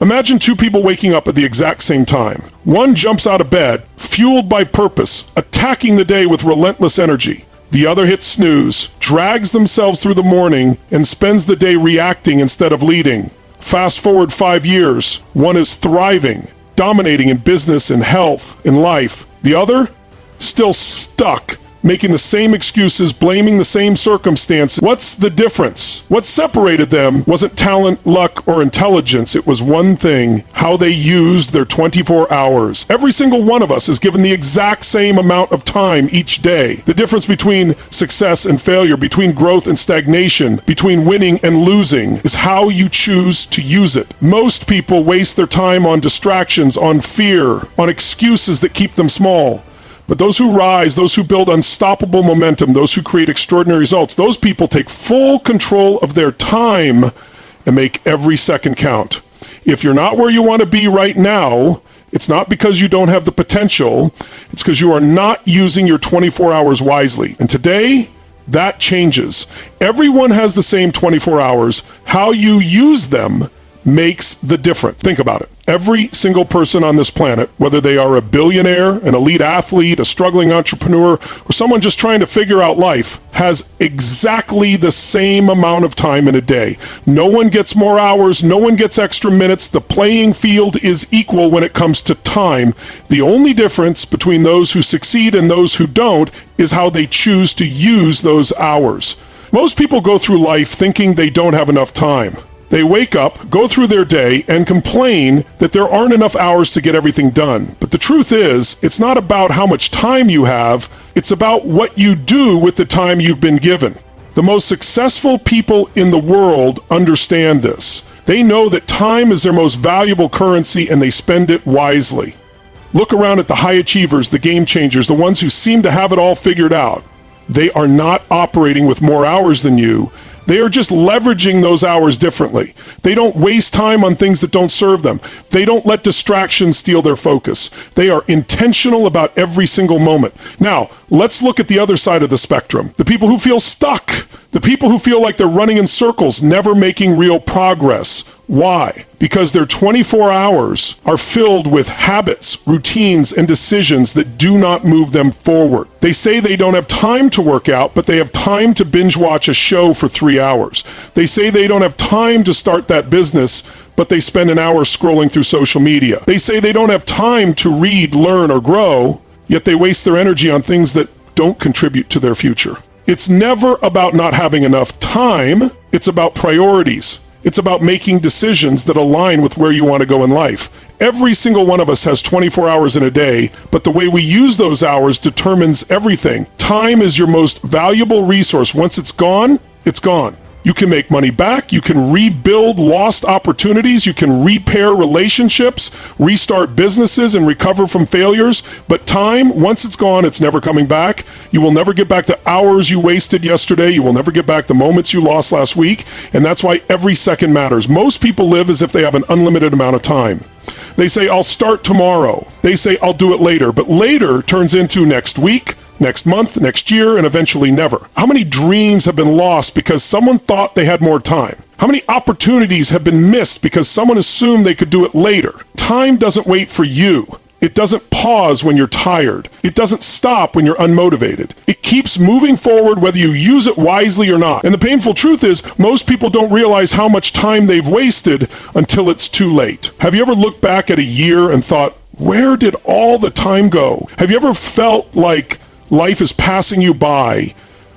Imagine two people waking up at the exact same time. One jumps out of bed, fueled by purpose, attacking the day with relentless energy. The other hits snooze, drags themselves through the morning, and spends the day reacting instead of leading. Fast forward 5 years, one is thriving, dominating in business, in health, in life. The other, still stuck, making the same excuses, blaming the same circumstances. What's the difference? What separated them wasn't talent, luck, or intelligence. It was one thing: how they used their 24 hours. Every single one of us is given the exact same amount of time each day. The difference between success and failure, between growth and stagnation, between winning and losing, is how you choose to use it. Most people waste their time on distractions, on fear, on excuses that keep them small. But those who rise, those who build unstoppable momentum, those who create extraordinary results, those people take full control of their time and make every second count. If you're not where you want to be right now, it's not because you don't have the potential. It's because you are not using your 24 hours wisely. And today, that changes. Everyone has the same 24 hours. How you use them makes the difference. Think about it. Every single person on this planet, whether they are a billionaire, an elite athlete, a struggling entrepreneur, or someone just trying to figure out life, has exactly the same amount of time in a day. No one gets more hours, no one gets extra minutes. The playing field is equal when it comes to time. The only difference between those who succeed and those who don't is how they choose to use those hours. Most people go through life thinking they don't have enough time. They wake up, go through their day, and complain that there aren't enough hours to get everything done. But the truth is, it's not about how much time you have, it's about what you do with the time you've been given. The most successful people in the world understand this. They know that time is their most valuable currency and they spend it wisely. Look around at the high achievers, the game changers, the ones who seem to have it all figured out. They are not operating with more hours than you. They are just leveraging those hours differently. They don't waste time on things that don't serve them. They don't let distractions steal their focus. They are intentional about every single moment. Now, let's look at the other side of the spectrum. The people who feel stuck. The people who feel like they're running in circles, never making real progress. Why? Because their 24 hours are filled with habits, routines, and decisions that do not move them forward. They say they don't have time to work out, but they have time to binge watch a show for 3 hours. They say they don't have time to start that business, but they spend an hour scrolling through social media. They say they don't have time to read, learn, or grow, yet they waste their energy on things that don't contribute to their future. It's never about not having enough time. It's about priorities. It's about making decisions that align with where you want to go in life. Every single one of us has 24 hours in a day, but the way we use those hours determines everything. Time is your most valuable resource. Once it's gone, it's gone. You can make money back, you can rebuild lost opportunities, you can repair relationships, restart businesses, and recover from failures. But time, once it's gone, it's never coming back. You will never get back the hours you wasted yesterday. You will never get back the moments you lost last week. And that's why every second matters. Most people live as if they have an unlimited amount of time. They say, I'll start tomorrow. They say, I'll do it later. But later turns into next week, next month, next year, and eventually never. How many dreams have been lost because someone thought they had more time? How many opportunities have been missed because someone assumed they could do it later? Time doesn't wait for you. It doesn't pause when you're tired. It doesn't stop when you're unmotivated. It keeps moving forward whether you use it wisely or not. And the painful truth is, most people don't realize how much time they've wasted until it's too late. Have you ever looked back at a year and thought, where did all the time go? Have you ever felt like life is passing you by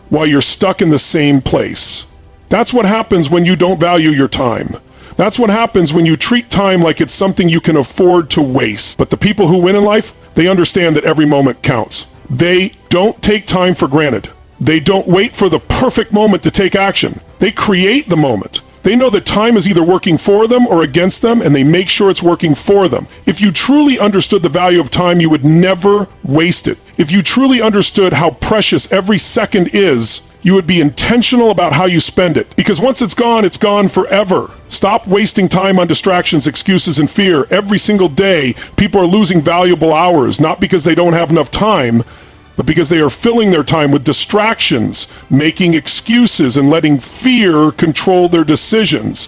while you're stuck in the same place? That's what happens when you don't value your time. That's what happens when you treat time like it's something you can afford to waste. But the people who win in life, they understand that every moment counts. They don't take time for granted. They don't wait for the perfect moment to take action. They create the moment. They know that time is either working for them or against them, and they make sure it's working for them. If you truly understood the value of time, you would never waste it. If you truly understood how precious every second is, you would be intentional about how you spend it. Because once it's gone forever. Stop wasting time on distractions, excuses, and fear. Every single day, people are losing valuable hours, not because they don't have enough time, but because they are filling their time with distractions, making excuses, and letting fear control their decisions.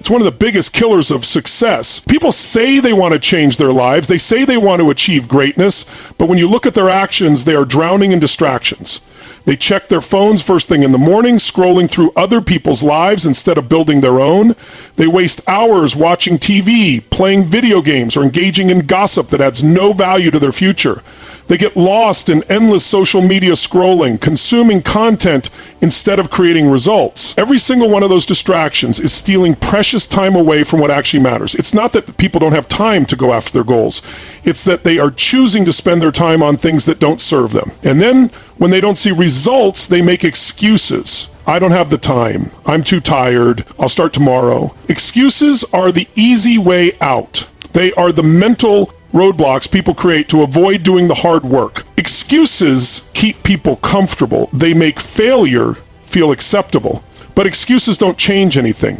It's one of the biggest killers of success. People say they want to change their lives. They say they want to achieve greatness, but when you look at their actions, they are drowning in distractions. They check their phones first thing in the morning, scrolling through other people's lives instead of building their own. They waste hours watching TV, playing video games, or engaging in gossip that adds no value to their future. They get lost in endless social media scrolling, consuming content instead of creating results. Every single one of those distractions is stealing precious time away from what actually matters. It's not that people don't have time to go after their goals. It's that they are choosing to spend their time on things that don't serve them. And then when they don't see results, they make excuses. I don't have the time. I'm too tired. I'll start tomorrow. Excuses are the easy way out. They are the mental roadblocks people create to avoid doing the hard work. Excuses keep people comfortable. They make failure feel acceptable. But excuses don't change anything.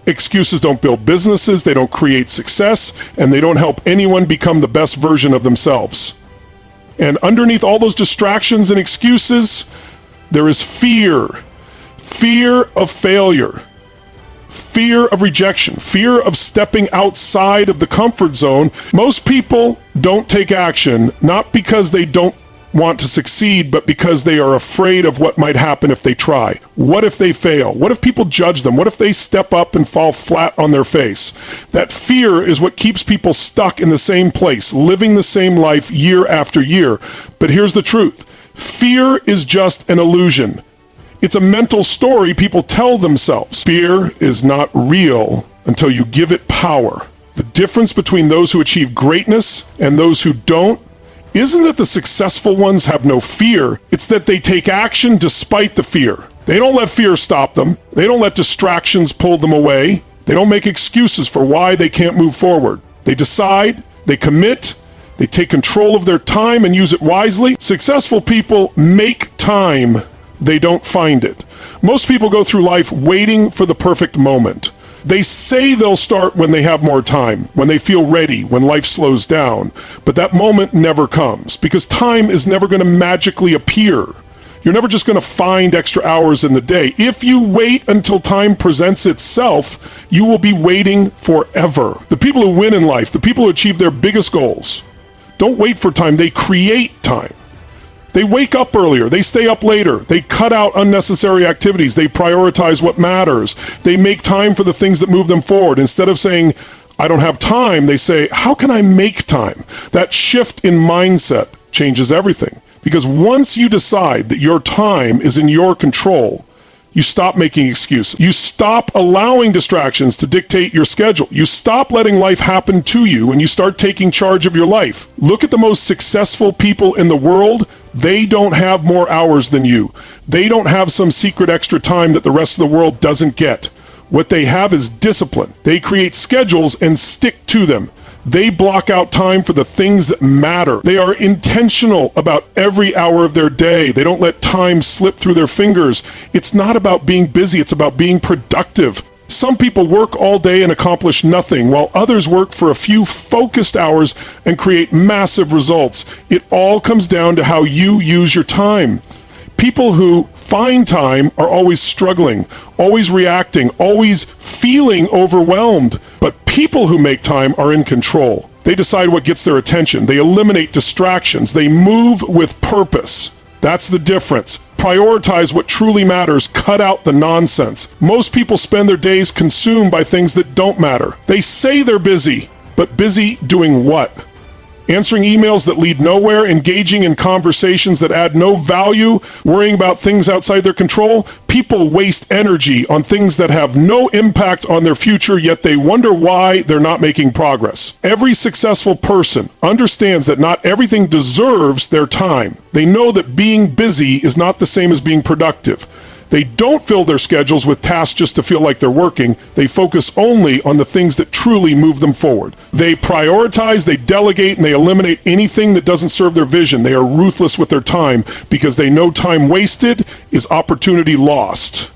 Excuses don't build businesses, they don't create success, and they don't help anyone become the best version of themselves. And underneath all those distractions and excuses, there is fear. Fear of failure. Fear of rejection, fear of stepping outside of the comfort zone. Most people don't take action, not because they don't want to succeed, but because they are afraid of what might happen if they try. What if they fail? What if people judge them? What if they step up and fall flat on their face? That fear is what keeps people stuck in the same place, living the same life year after year. But here's the truth. Fear is just an illusion. It's a mental story people tell themselves. Fear is not real until you give it power. The difference between those who achieve greatness and those who don't isn't that the successful ones have no fear. It's that they take action despite the fear. They don't let fear stop them. They don't let distractions pull them away. They don't make excuses for why they can't move forward. They decide, they commit, they take control of their time and use it wisely. Successful people make time. They don't find it. Most people go through life waiting for the perfect moment. They say they'll start when they have more time, when they feel ready, when life slows down. But that moment never comes because time is never going to magically appear. You're never just going to find extra hours in the day. If you wait until time presents itself, you will be waiting forever. The people who win in life, the people who achieve their biggest goals, don't wait for time. They create time. They wake up earlier. They stay up later. They cut out unnecessary activities. They prioritize what matters. They make time for the things that move them forward. Instead of saying, I don't have time, they say, how can I make time? That shift in mindset changes everything. Because once you decide that your time is in your control, you stop making excuses. You stop allowing distractions to dictate your schedule. You stop letting life happen to you and you start taking charge of your life. Look at the most successful people in the world. They don't have more hours than you. They don't have some secret extra time that the rest of the world doesn't get. What they have is discipline. They create schedules and stick to them. They block out time for the things that matter. They are intentional about every hour of their day. They don't let time slip through their fingers. It's not about being busy, it's about being productive. Some people work all day and accomplish nothing, while others work for a few focused hours and create massive results. It all comes down to how you use your time. People who find time are always struggling, always reacting, always feeling overwhelmed. But people who make time are in control. They decide what gets their attention. They eliminate distractions. They move with purpose. That's the difference. Prioritize what truly matters. Cut out the nonsense. Most people spend their days consumed by things that don't matter. They say they're busy, but busy doing what? Answering emails that lead nowhere, engaging in conversations that add no value, worrying about things outside their control. People waste energy on things that have no impact on their future, yet they wonder why they're not making progress. Every successful person understands that not everything deserves their time. They know that being busy is not the same as being productive. They don't fill their schedules with tasks just to feel like they're working. They focus only on the things that truly move them forward. They prioritize, they delegate, and they eliminate anything that doesn't serve their vision. They are ruthless with their time because they know time wasted is opportunity lost.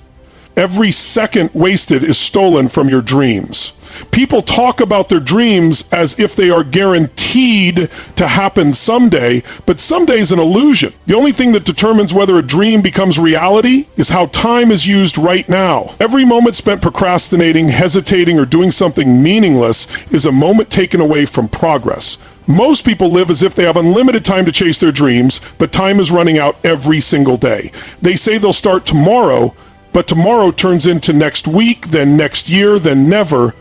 Every second wasted is stolen from your dreams. People talk about their dreams as if they are guaranteed to happen someday, but someday is an illusion. The only thing that determines whether a dream becomes reality is how time is used right now. Every moment spent procrastinating, hesitating, or doing something meaningless is a moment taken away from progress. Most people live as if they have unlimited time to chase their dreams, but time is running out every single day. They say they'll start tomorrow, but tomorrow turns into next week, then next year, then never.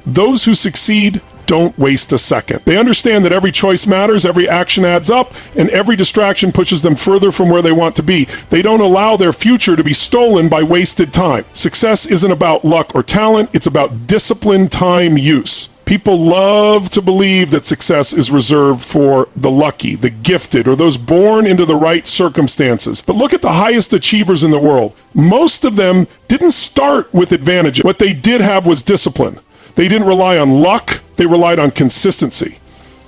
Those who succeed don't waste a second. They understand that every choice matters, every action adds up, and every distraction pushes them further from where they want to be. They don't allow their future to be stolen by wasted time. Success isn't about luck or talent, it's about disciplined time use. People love to believe that success is reserved for the lucky, the gifted, or those born into the right circumstances. But look at the highest achievers in the world. Most of them didn't start with advantages. What they did have was discipline. They didn't rely on luck, they relied on consistency.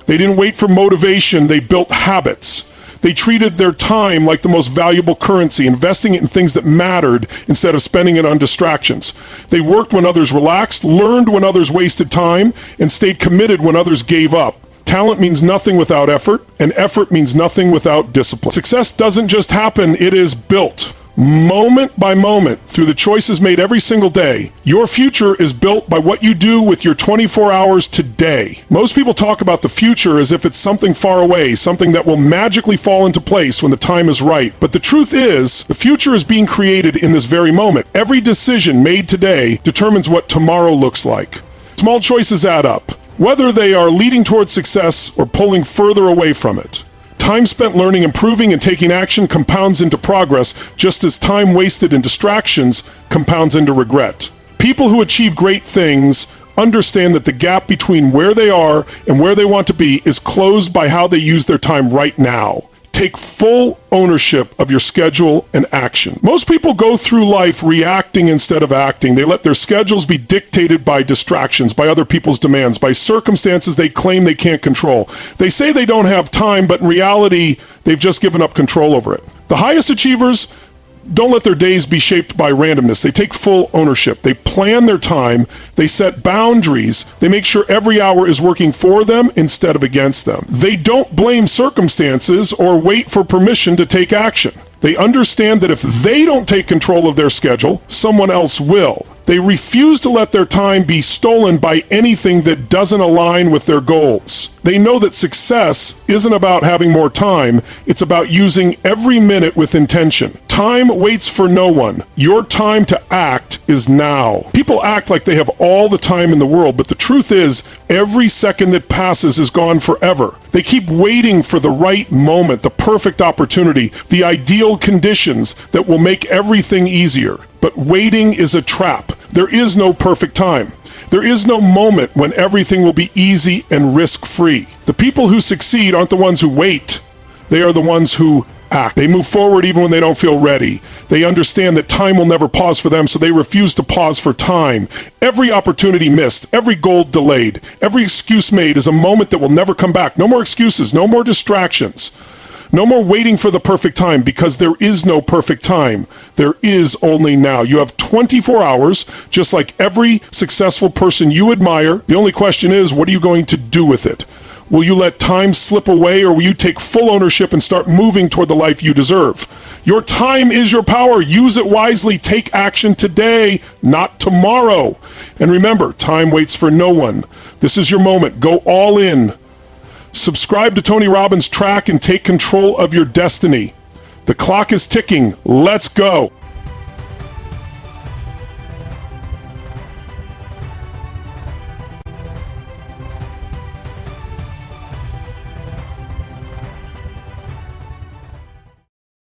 They didn't wait for motivation, they built habits. They treated their time like the most valuable currency, investing it in things that mattered instead of spending it on distractions. They worked when others relaxed, learned when others wasted time, and stayed committed when others gave up. Talent means nothing without effort, and effort means nothing without discipline. Success doesn't just happen, it is built. Moment by moment, through the choices made every single day. Your future is built by what you do with your 24 hours today. Most people talk about the future as if it's something far away, something that will magically fall into place when the time is right. But the truth is, the future is being created in this very moment. Every decision made today determines what tomorrow looks like. Small choices add up, whether they are leading towards success or pulling further away from it. Time spent learning, improving, and taking action compounds into progress, just as time wasted in distractions compounds into regret. People who achieve great things understand that the gap between where they are and where they want to be is closed by how they use their time right now. Take full ownership of your schedule and action. Most people go through life reacting instead of acting. They let their schedules be dictated by distractions, by other people's demands, by circumstances they claim they can't control. They say they don't have time, but in reality, they've just given up control over it. The highest achievers don't let their days be shaped by randomness. They take full ownership. They plan their time. They set boundaries. They make sure every hour is working for them instead of against them. They don't blame circumstances or wait for permission to take action. They understand that if they don't take control of their schedule, someone else will. They refuse to let their time be stolen by anything that doesn't align with their goals. They know that success isn't about having more time, it's about using every minute with intention. Time waits for no one. Your time to act is now. People act like they have all the time in the world, but the truth is, every second that passes is gone forever. They keep waiting for the right moment, the perfect opportunity, the ideal conditions that will make everything easier. But waiting is a trap. There is no perfect time. There is no moment when everything will be easy and risk-free. The people who succeed aren't the ones who wait. They are the ones who act. They move forward even when they don't feel ready. They understand that time will never pause for them, so they refuse to pause for time. Every opportunity missed, every goal delayed, every excuse made is a moment that will never come back. No more excuses, no more distractions. No more waiting for the perfect time, because there is no perfect time. There is only now. You have 24 hours, just like every successful person you admire. The only question is, what are you going to do with it? Will you let time slip away, or will you take full ownership and start moving toward the life you deserve? Your time is your power. Use it wisely. Take action today, not tomorrow. And remember, time waits for no one. This is your moment. Go all in. Subscribe to Tony Robbins' track and take control of your destiny. The clock is ticking. Let's go.